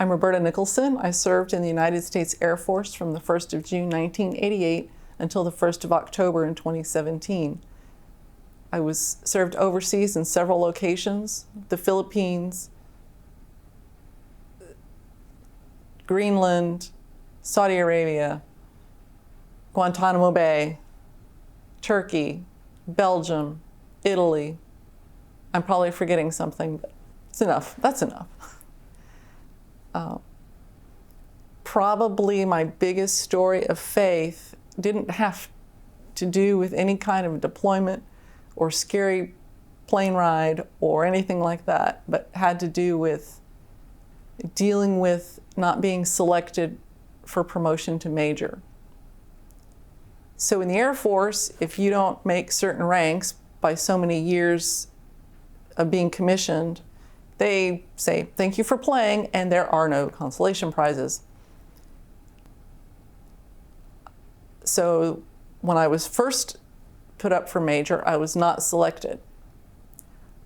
I'm Roberta Nicholson. I served in the United States Air Force from the 1st of June 1988 until the 1st of October in 2017. I was served overseas in several locations: the Philippines, Greenland, Saudi Arabia, Guantanamo Bay, Turkey, Belgium, Italy. I'm probably forgetting something, but it's enough. That's enough. Probably my biggest story of faith didn't have to do with any kind of deployment or scary plane ride or anything like that, but had to do with dealing with not being selected for promotion to major. So in the Air Force, if you don't make certain ranks by so many years of being commissioned, they say, thank you for playing, and there are no consolation prizes. So when I was first put up for major, I was not selected.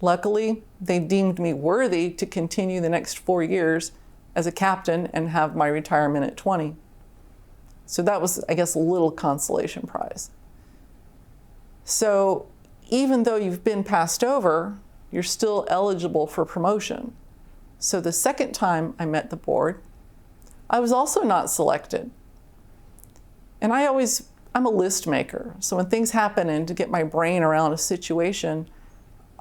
Luckily, they deemed me worthy to continue the next 4 years as a captain and have my retirement at 20. So that was, I guess, a little consolation prize. So even though you've been passed over, you're still eligible for promotion. So the second time I met the board, I was also not selected. And I'm a list maker. So when things happen and to get my brain around a situation,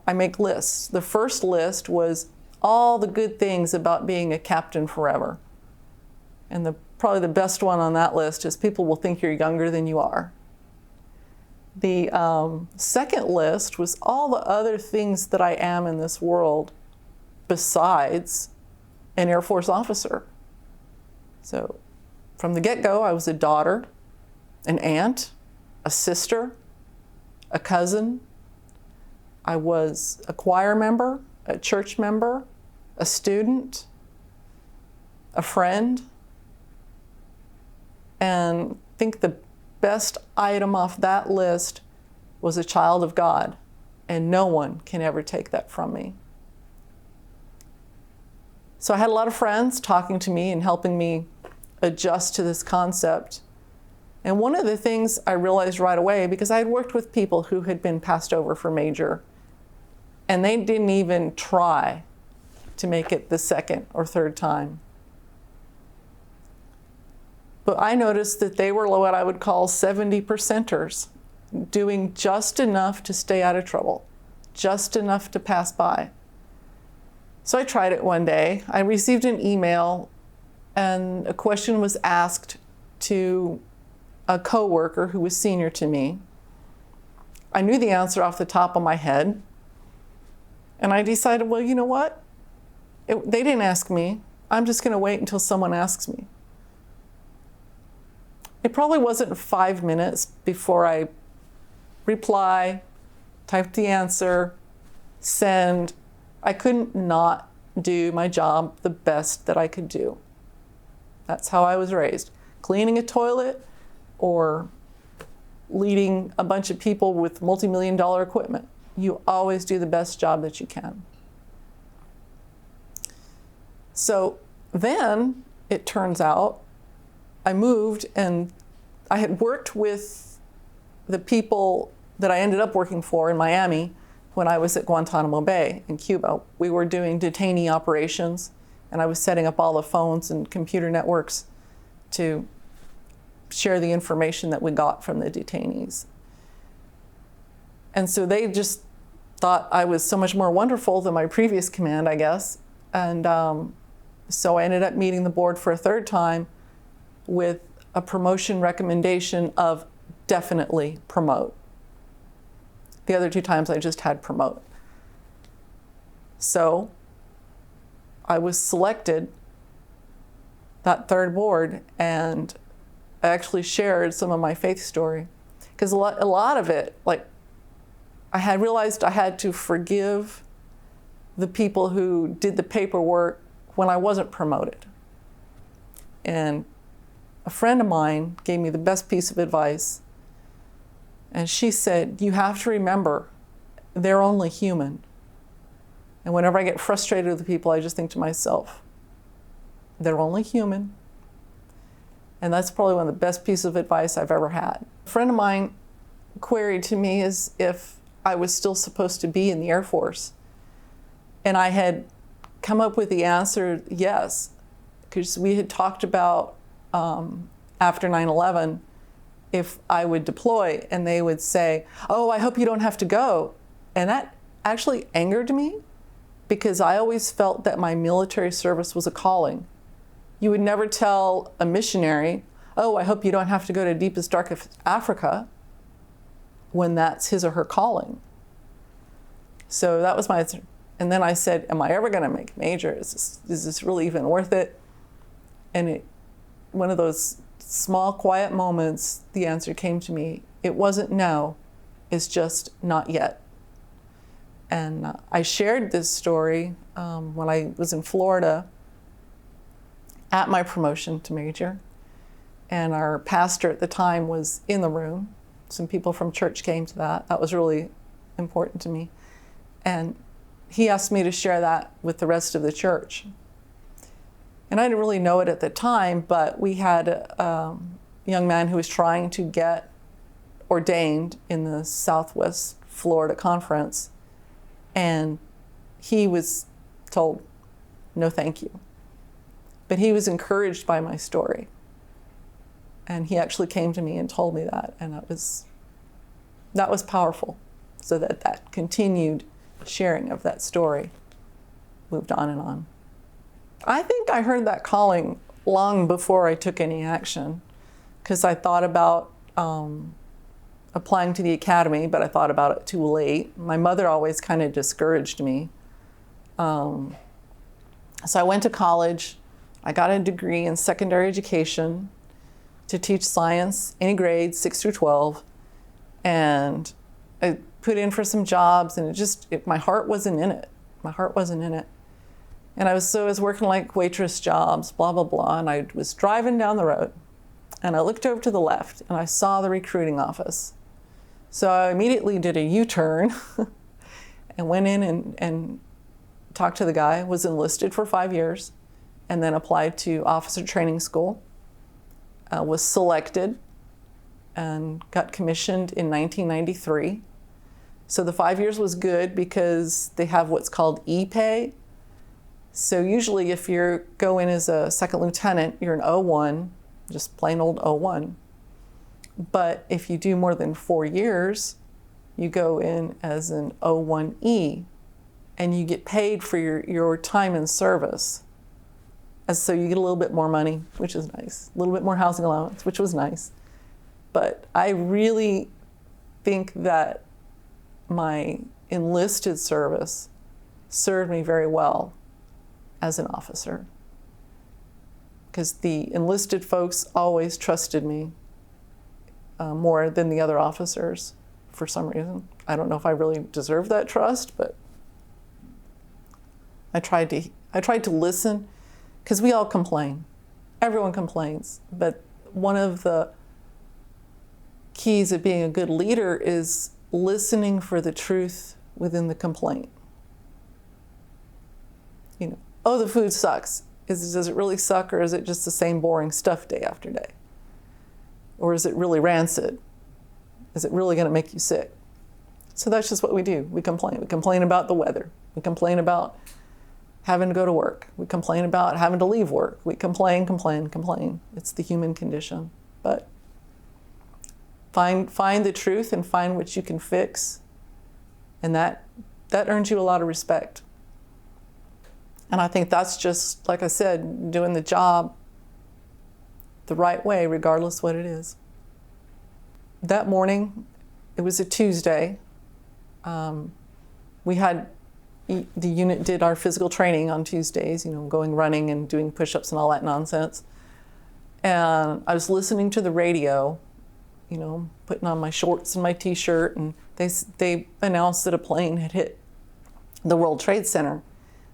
I make lists. The first list was all the good things about being a captain forever. And probably the best one on that list is people will think you're younger than you are. The second list was all the other things that I am in this world besides an Air Force officer. So from the get-go, I was a daughter, an aunt, a sister, a cousin. I was a choir member, a church member, a student, a friend. And I think the best item off that list was a child of God, and no one can ever take that from me. So I had a lot of friends talking to me and helping me adjust to this concept. And one of the things I realized right away, because I had worked with people who had been passed over for major, and they didn't even try to make it the second or third time. But I noticed that they were what I would call 70%ers, doing just enough to stay out of trouble, just enough to pass by. So I tried it one day. I received an email, and a question was asked to a coworker who was senior to me. I knew the answer off the top of my head, and I decided, well, you know what? They didn't ask me. I'm just going to wait until someone asks me. It probably wasn't 5 minutes before I reply, typed the answer, send. I couldn't not do my job the best that I could do. That's how I was raised. Cleaning a toilet or leading a bunch of people with multi-million-dollar equipment. You always do the best job that you can. So then it turns out I moved, and I had worked with the people that I ended up working for in Miami when I was at Guantanamo Bay in Cuba. We were doing detainee operations, and I was setting up all the phones and computer networks to share the information that we got from the detainees. And so they just thought I was so much more wonderful than my previous command, I guess. And so I ended up meeting the board for a third time with a promotion recommendation of definitely promote. The other 2 times I just had promote. So I was selected that third board, and I actually shared some of my faith story. Because a lot of it, like, I had realized I had to forgive the people who did the paperwork when I wasn't promoted. And a friend of mine gave me the best piece of advice. And she said, you have to remember, they're only human. And whenever I get frustrated with people, I just think to myself, They're only human. And that's probably one of the best pieces of advice I've ever had. A friend of mine queried to me as if I was still supposed to be in the Air Force. And I had come up with the answer, yes, because we had talked about after 9/11, if I would deploy, and they would say, oh, I hope you don't have to go. And that actually angered me, because I always felt that my military service was a calling. You would never tell a missionary, oh, I hope you don't have to go to deepest, darkest Africa, when that's his or her calling. So that was my answer. And then I said, am I ever going to make major? Is this really even worth it? And one of those small, quiet moments, the answer came to me. It wasn't no, it's just not yet. And I shared this story when I was in Florida at my promotion to major. And our pastor at the time was in the room. Some people from church came to that. That was really important to me. And he asked me to share that with the rest of the church. And I didn't really know it at the time, but we had a young man who was trying to get ordained in the Southwest Florida Conference. And he was told, no, thank you. But he was encouraged by my story. And he actually came to me and told me that. And that was powerful. So that continued sharing of that story moved on and on. I think I heard that calling long before I took any action, because I thought about applying to the academy, but I thought about it too late. My mother always kind of discouraged me. So I went to college. I got a degree in secondary education to teach science, any grades, 6 through 12. And I put in for some jobs, and my heart wasn't in it. My heart wasn't in it. And I was working like waitress jobs, blah, blah, blah. And I was driving down the road, and I looked over to the left, and I saw the recruiting office. So I immediately did a U-turn and went in and talked to the guy, was enlisted for 5 years, and then applied to officer training school, was selected, and got commissioned in 1993. So the 5 years was good because they have what's called E-pay. So usually if you go in as a second lieutenant, you're an O1, just plain old O1. But if you do more than 4 years, you go in as an O1E, and you get paid for your time in service. And so you get a little bit more money, which is nice. A little bit more housing allowance, which was nice. But I really think that my enlisted service served me very well as an officer, because the enlisted folks always trusted me more than the other officers for some reason. I don't know if I really deserved that trust, but I tried to listen, because we all complain. Everyone complains, but one of the keys of being a good leader is listening for the truth within the complaint. Oh, the food sucks. Does it really suck, or is it just the same boring stuff day after day? Or is it really rancid? Is it really going to make you sick? So that's just what we do. We complain. We complain about the weather. We complain about having to go to work. We complain about having to leave work. We complain. It's the human condition. But find the truth and find what you can fix, and that earns you a lot of respect. And I think that's just, like I said, doing the job the right way, regardless what it is. That morning, it was a Tuesday. The unit did our physical training on Tuesdays, going running and doing push-ups and all that nonsense. And I was listening to the radio, putting on my shorts and my t-shirt, and they announced that a plane had hit the World Trade Center.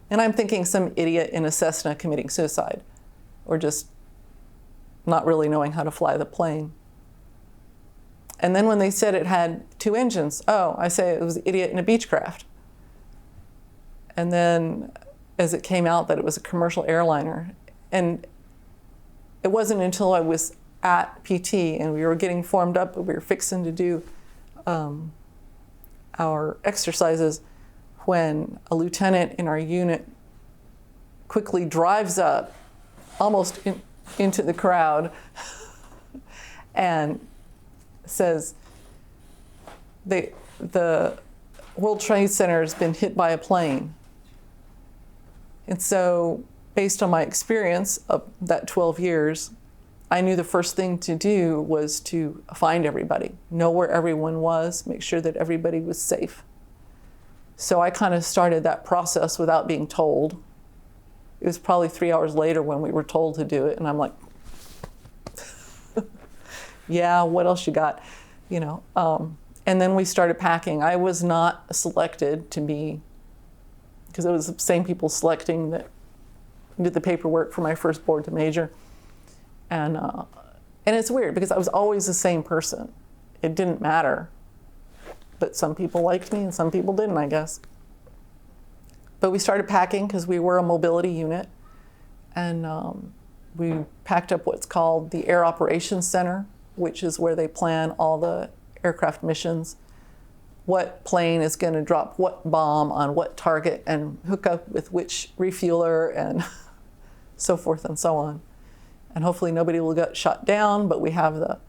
And I'm thinking some idiot in a Cessna committing suicide, or just not really knowing how to fly the plane. And then when they said it had 2 engines, I say it was an idiot in a Beechcraft. And then as it came out that it was a commercial airliner, And it wasn't until I was at PT and we were getting formed up, we were fixing to do our exercises, when a lieutenant in our unit quickly drives up almost into the crowd and says, the World Trade Center has been hit by a plane. And so, based on my experience of that 12 years, I knew the first thing to do was to find everybody, know where everyone was, make sure that everybody was safe. So I kind of started that process without being told. It was probably 3 hours later when we were told to do it, and I'm like, yeah, what else you got? You know. And then we started packing. I was not selected to be, because it was the same people selecting that did the paperwork for my first board to major. And it's weird because I was always the same person. It didn't matter. But some people liked me and some people didn't, I guess. But we started packing because we were a mobility unit. And we packed up what's called the Air Operations Center, which is where they plan all the aircraft missions, what plane is going to drop what bomb on what target and hook up with which refueler and so forth and so on. And hopefully nobody will get shot down, but we have the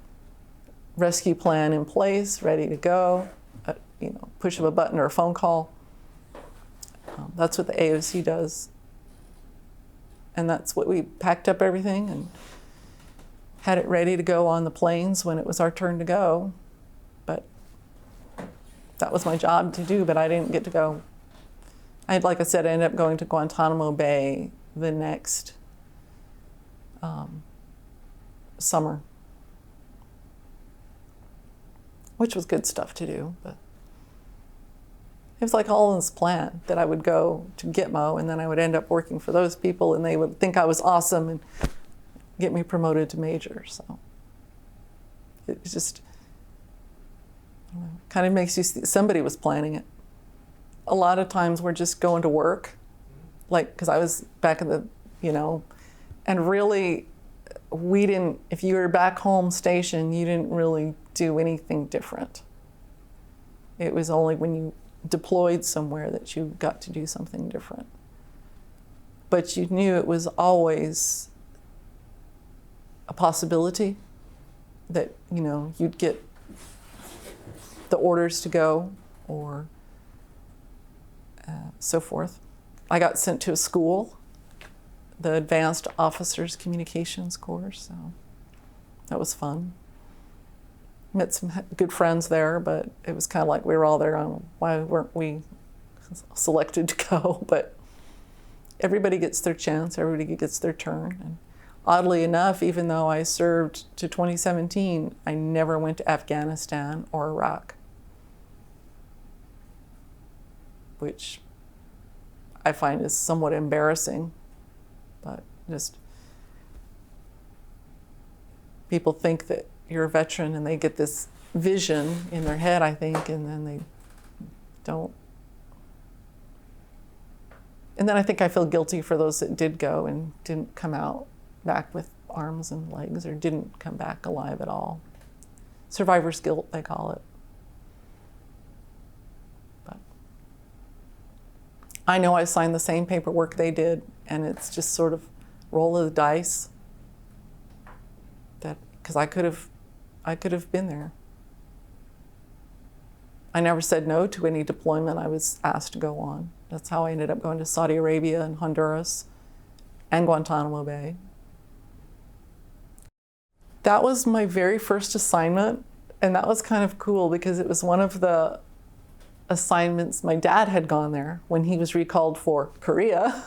rescue plan in place, ready to go, push of a button or a phone call. That's what the AOC does. And that's what we packed up everything and had it ready to go on the planes when it was our turn to go. But that was my job to do, but I didn't get to go. Like I said, I ended up going to Guantanamo Bay the next summer, which was good stuff to do, but it was like all in this plan that I would go to Gitmo and then I would end up working for those people and they would think I was awesome and get me promoted to major. So it just kind of makes you see somebody was planning it. A lot of times we're just going to work, like, because I was back in the, and really we didn't, if you were back home station, you didn't really do anything different. It was only when you deployed somewhere that you got to do something different. But you knew it was always a possibility that, you'd get the orders to go or so forth. I got sent to a school, the Advanced Officers Communications course, so that was fun. Met some good friends there, but it was kind of like we were all there on why weren't we selected to go, but everybody gets their chance, everybody gets their turn. And oddly enough, even though I served to 2017, I never went to Afghanistan or Iraq, which I find is somewhat embarrassing, but just people think that you're a veteran and they get this vision in their head, I think, and then they don't. And then I think I feel guilty for those that did go and didn't come out back with arms and legs or didn't come back alive at all. Survivor's guilt, they call it. But I know I signed the same paperwork they did, and it's just sort of roll of the dice. That because I could have been there. I never said no to any deployment I was asked to go on. That's how I ended up going to Saudi Arabia and Honduras and Guantanamo Bay. That was my very first assignment, and that was kind of cool because it was one of the assignments. My dad had gone there when he was recalled for Korea.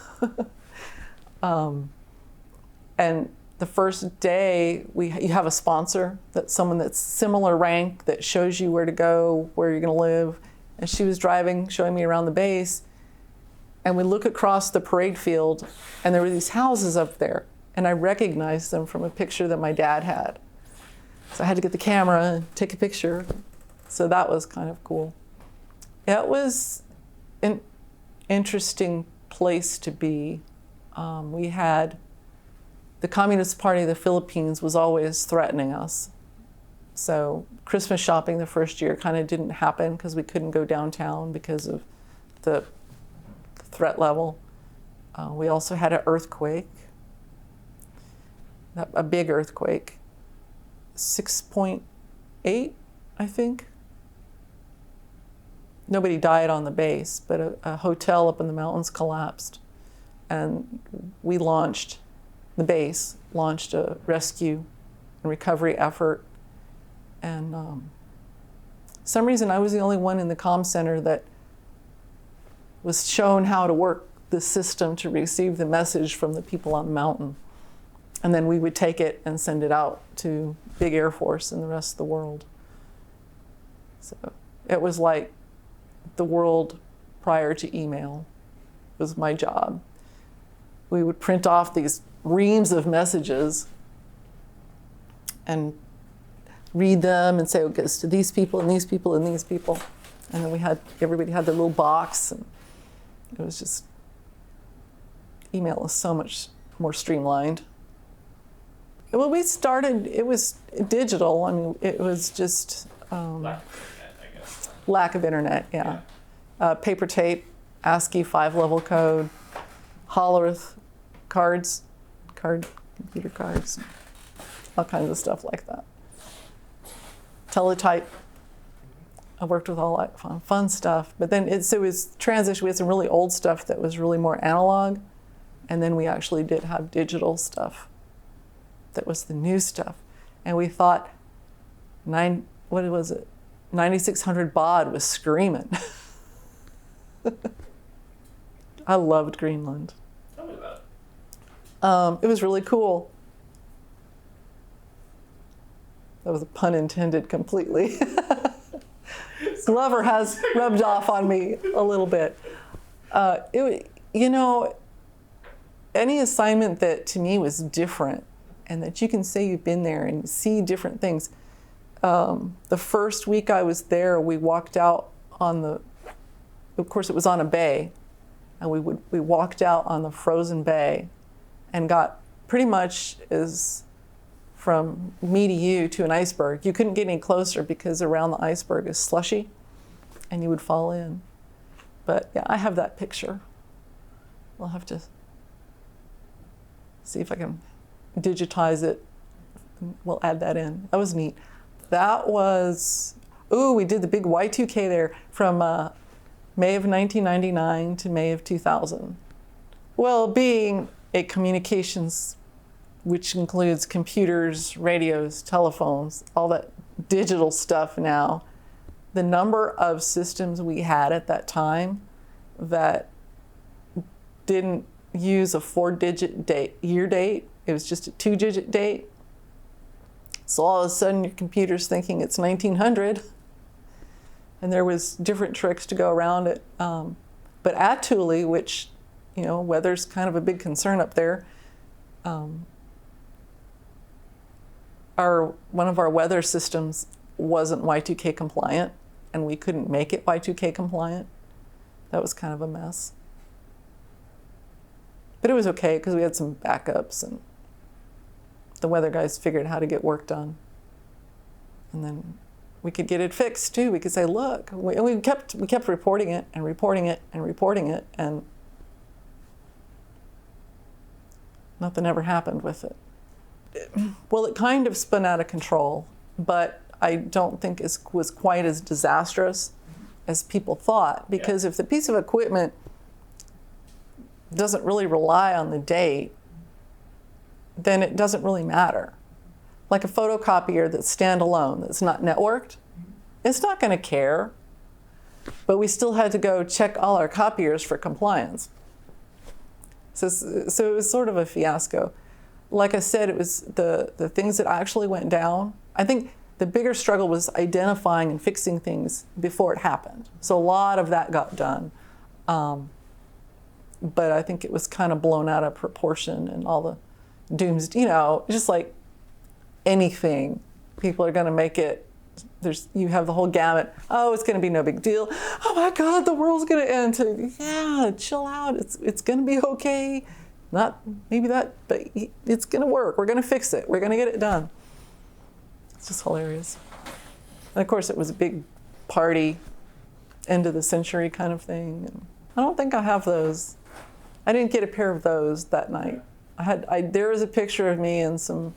And the first day, you have a sponsor, that's someone that's similar rank that shows you where to go, where you're going to live. And she was driving, showing me around the base. And we look across the parade field, and there were these houses up there. And I recognized them from a picture that my dad had. So I had to get the camera and take a picture. So that was kind of cool. It was an interesting place to be. We had the Communist Party of the Philippines was always threatening us. So Christmas shopping the first year kind of didn't happen because we couldn't go downtown because of the threat level. We also had an earthquake, a big earthquake, 6.8, I think. Nobody died on the base, but a hotel up in the mountains collapsed. And we launched, the base launched a rescue and recovery effort. And some reason I was the only one in the comm center that was shown how to work the system to receive the message from the people on the mountain. And then we would take it and send it out to big Air Force and the rest of the world. So it was like the world prior to email was my job. We would print off these reams of messages and read them and say, oh, it goes to these people and these people and these people. And then everybody had their little box, and it was just, email is so much more streamlined. When we started, it was digital. I mean, it was just lack of internet, yeah. Paper tape, ASCII 5-level code, Hollerith cards, computer cards, all kinds of stuff like that. Teletype. I worked with all that fun stuff. But then it was transition. We had some really old stuff that was really more analog. And then we actually did have digital stuff that was the new stuff. And we thought, 9600 baud was screaming. I loved Greenland. Tell me about it. It was really cool. That was a pun intended completely. Glover has rubbed off on me a little bit. Any assignment that to me was different and that you can say you've been there and see different things. The first week I was there, we walked out of course it was on a bay, and we walked out on the frozen bay and got pretty much as from me to you to an iceberg. You couldn't get any closer because around the iceberg is slushy and you would fall in. But yeah, I have that picture. I'll have to see if I can digitize it. We'll add that in. That was neat. That was, we did the big Y2K there from May of 1999 to May of 2000. Well, being a communications, which includes computers, radios, telephones, all that digital stuff now, the number of systems we had at that time that didn't use a 4-digit year date, it was just a 2-digit date. So all of a sudden your computer's thinking it's 1900, and there was different tricks to go around it. But at Thule, which, weather's kind of a big concern up there, one of our weather systems wasn't Y2K compliant, and we couldn't make it Y2K compliant. That was kind of a mess. But it was okay because we had some backups, and the weather guys figured how to get work done. And then we could get it fixed too. We could say, look, we kept reporting it and reporting it and reporting it, and nothing ever happened with it. Well, it kind of spun out of control, but I don't think it was quite as disastrous as people thought, because if the piece of equipment doesn't really rely on the date, then it doesn't really matter. Like a photocopier that's standalone, that's not networked, it's not going to care. But we still had to go check all our copiers for compliance. So it was sort of a fiasco. Like I said, it was the things that actually went down. I think the bigger struggle was identifying and fixing things before it happened. So a lot of that got done. But I think it was kind of blown out of proportion, and all the dooms, just like anything, people are going to make it. You have the whole gamut. Oh, it's going to be no big deal. Oh my God, the world's going to end. Yeah, chill out. It's going to be okay. Not maybe that, but it's going to work. We're going to fix it. We're going to get it done. It's just hilarious. And of course, it was a big party, end of the century kind of thing. And I don't think I have those. I didn't get a pair of those that night. There was a picture of me in some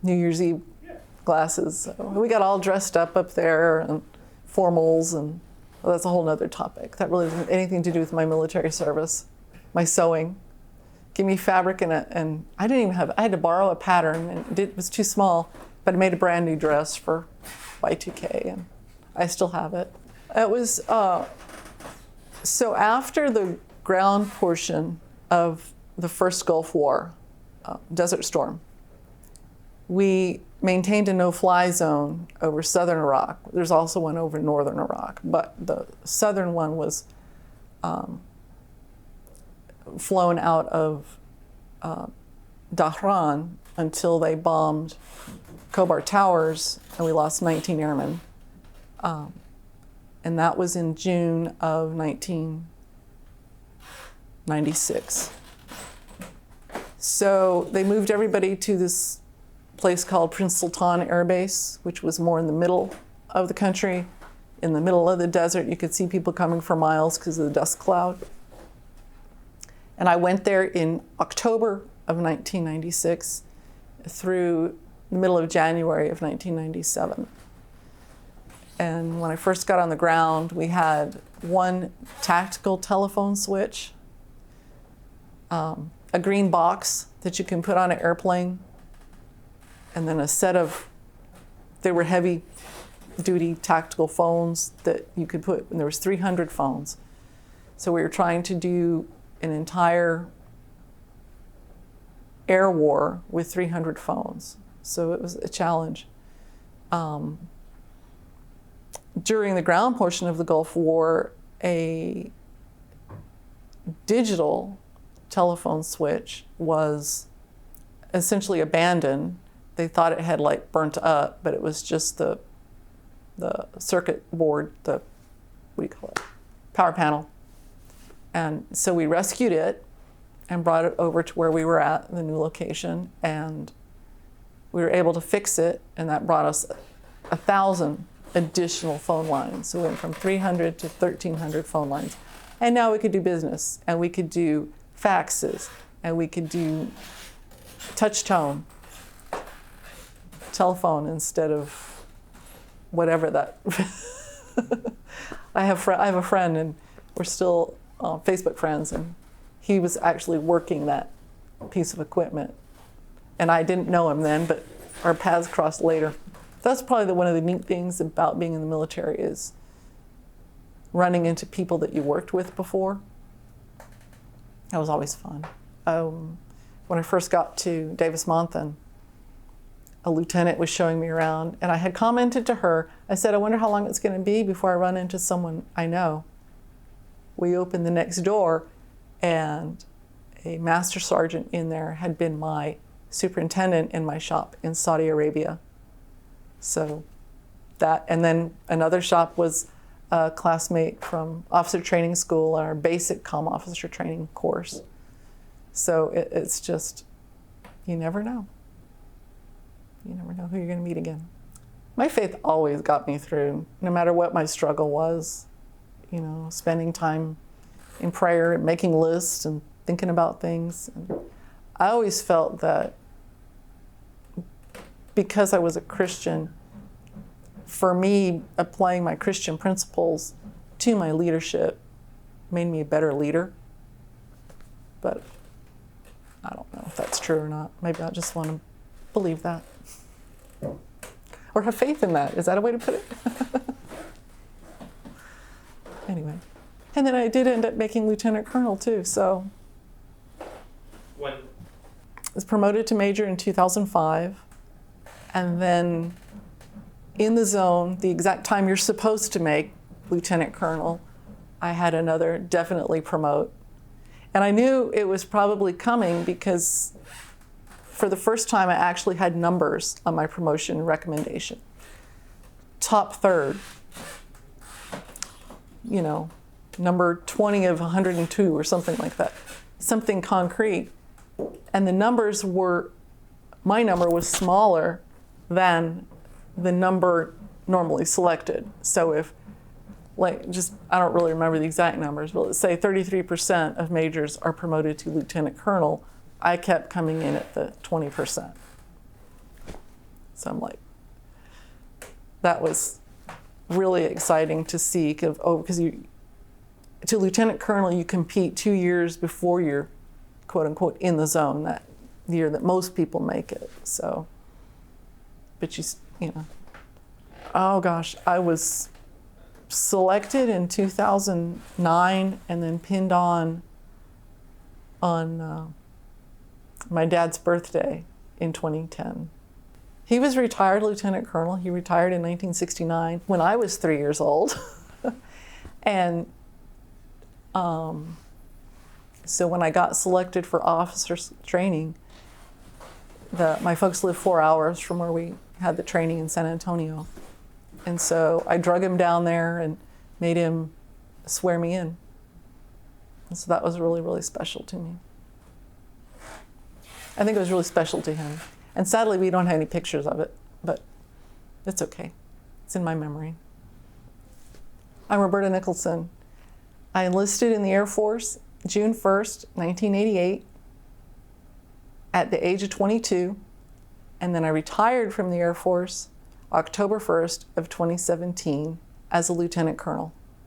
New Year's Eve glasses. So we got all dressed up there and formals, and well, that's a whole nother topic. That really doesn't have anything to do with my military service. My sewing. Give me fabric and I didn't even have, I had to borrow a pattern and it was too small, but I made a brand new dress for Y2K and I still have it. It was, so after the ground portion of the first Gulf War, Desert Storm, we maintained a no-fly zone over southern Iraq. There's also one over northern Iraq, but the southern one was flown out of Dhahran until they bombed Khobar Towers, and we lost 19 airmen. And that was in June of 1996. So they moved everybody to this place called Prince Sultan Air Base, which was more in the middle of the country, in the middle of the desert. You could see people coming for miles because of the dust cloud. And I went there in October of 1996 through the middle of January of 1997. And when I first got on the ground, we had one tactical telephone switch, a green box that you can put on an airplane, and then a set of, they were heavy duty tactical phones that you could put, and there was 300 phones. So we were trying to do an entire air war with 300 phones. So it was a challenge. During the ground portion of the Gulf War, a digital telephone switch was essentially abandoned. They thought it had like burnt up, but it was just the circuit board, what do you call it? Power panel. And so we rescued it and brought it over to where we were at, the new location, and we were able to fix it, and that brought us 1,000 additional phone lines. So we went from 300 to 1,300 phone lines. And now we could do business, and we could do faxes, and we could do touch tone, telephone instead of whatever that. I have a friend, and we're still Facebook friends, and he was actually working that piece of equipment. And I didn't know him then, but our paths crossed later. That's probably one of the neat things about being in the military is running into people that you worked with before. That was always fun. When I first got to Davis-Monthan, a lieutenant was showing me around, and I had commented to her, I said, I wonder how long it's going to be before I run into someone I know. We opened the next door, and a master sergeant in there had been my superintendent in my shop in Saudi Arabia. So that, and then another shop was a classmate from officer training school, our basic comm officer training course. So it's just, you never know. You never know who you're going to meet again. My faith always got me through, no matter what my struggle was. You know, spending time in prayer and making lists and thinking about things. And I always felt that because I was a Christian, for me, applying my Christian principles to my leadership made me a better leader. But I don't know if that's true or not. Maybe I just want to believe that. Or have faith in that. Is that a way to put it? Anyway. And then I did end up making lieutenant colonel too, so. When? I was promoted to major in 2005. And then in the zone, the exact time you're supposed to make lieutenant colonel, I had another definitely promote. And I knew it was probably coming because for the first time I actually had numbers on my promotion recommendation. Top third, you know, number 20 of 102 or something like that. Something concrete. And the numbers were, my number was smaller than the number normally selected. So if, like, just, I don't really remember the exact numbers, but let's say 33% of majors are promoted to lieutenant colonel, I kept coming in at the 20%. So I'm like, that was really exciting to see, because to lieutenant colonel, you compete 2 years before you're, quote unquote, in the zone that year that most people make it. So, but you know, oh gosh, I was selected in 2009 and then pinned on my dad's birthday in 2010. He was retired lieutenant colonel. He retired in 1969 when I was 3 years old. And so when I got selected for officers training, my folks lived 4 hours from where we had the training in San Antonio. And so I drug him down there and made him swear me in. And so that was really, really special to me. I think it was really special to him. And sadly, we don't have any pictures of it, but it's okay. It's in my memory. I'm Roberta Nicholson. I enlisted in the Air Force June 1st, 1988, at the age of 22, and then I retired from the Air Force October 1st of 2017 as a lieutenant colonel.